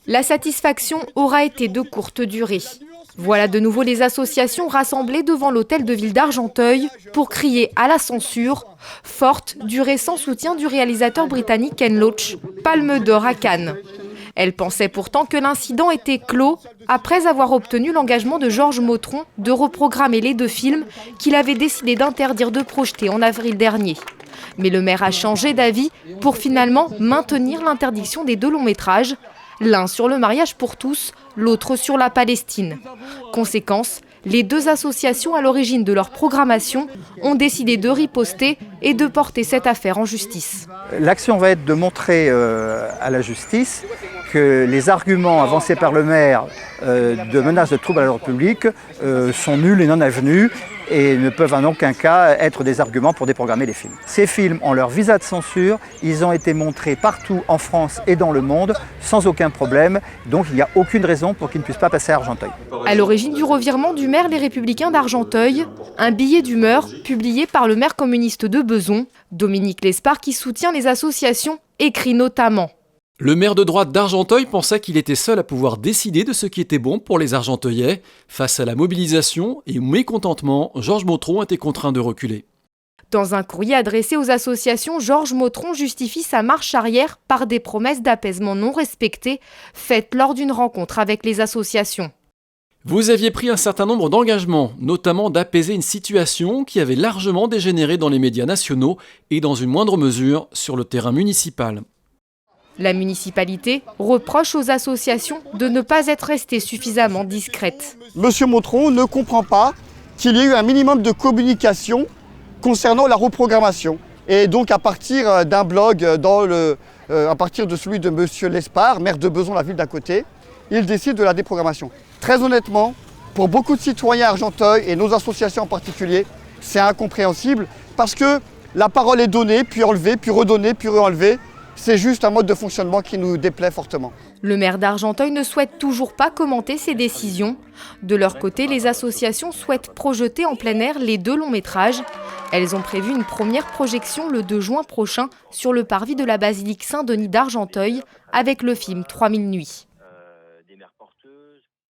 La satisfaction aura été de courte durée. Voilà de nouveau les associations rassemblées devant l'hôtel de ville d'Argenteuil pour crier à la censure, forte du récent soutien du réalisateur britannique Ken Loach, Palme d'Or à Cannes. Elle pensait pourtant que l'incident était clos après avoir obtenu l'engagement de Georges Mautron de reprogrammer les 2 films qu'il avait décidé d'interdire de projeter en avril dernier. Mais le maire a changé d'avis pour finalement maintenir l'interdiction des 2 longs métrages, l'un sur le mariage pour tous, l'autre sur la Palestine. Conséquence, les 2 associations à l'origine de leur programmation ont décidé de riposter et de porter cette affaire en justice. L'action va être de montrer à la justice que les arguments avancés par le maire de menace de troubles à l'ordre public sont nuls et non avenus et ne peuvent en aucun cas être des arguments pour déprogrammer les films. Ces films ont leur visa de censure, ils ont été montrés partout en France et dans le monde sans aucun problème, donc il n'y a aucune raison pour qu'ils ne puissent pas passer à Argenteuil. À l'origine du revirement du maire Les Républicains d'Argenteuil, un billet d'humeur publié par le maire communiste de Bezons, Dominique Lespard, qui soutient les associations, écrit notamment: Le maire de droite d'Argenteuil pensait qu'il était seul à pouvoir décider de ce qui était bon pour les Argenteuillais. Face à la mobilisation et au mécontentement, Georges Mautron était contraint de reculer. Dans un courrier adressé aux associations, Georges Mautron justifie sa marche arrière par des promesses d'apaisement non respectées faites lors d'une rencontre avec les associations. Vous aviez pris un certain nombre d'engagements, notamment d'apaiser une situation qui avait largement dégénéré dans les médias nationaux et dans une moindre mesure sur le terrain municipal. La municipalité reproche aux associations de ne pas être restées suffisamment discrètes. Monsieur Mautron ne comprend pas qu'il y ait eu un minimum de communication concernant la reprogrammation. Et donc à partir d'un blog, à partir de celui de monsieur Lespard, maire de Bezons, la ville d'à côté, il décide de la déprogrammation. Très honnêtement, pour beaucoup de citoyens à Argenteuil et nos associations en particulier, c'est incompréhensible parce que la parole est donnée, puis enlevée, puis redonnée, puis re-enlevée. C'est juste un mode de fonctionnement qui nous déplaît fortement. Le maire d'Argenteuil ne souhaite toujours pas commenter ces décisions. De leur côté, les associations souhaitent projeter en plein air les 2 longs métrages. Elles ont prévu une première projection le 2 juin prochain sur le parvis de la basilique Saint-Denis d'Argenteuil avec le film 3000 nuits.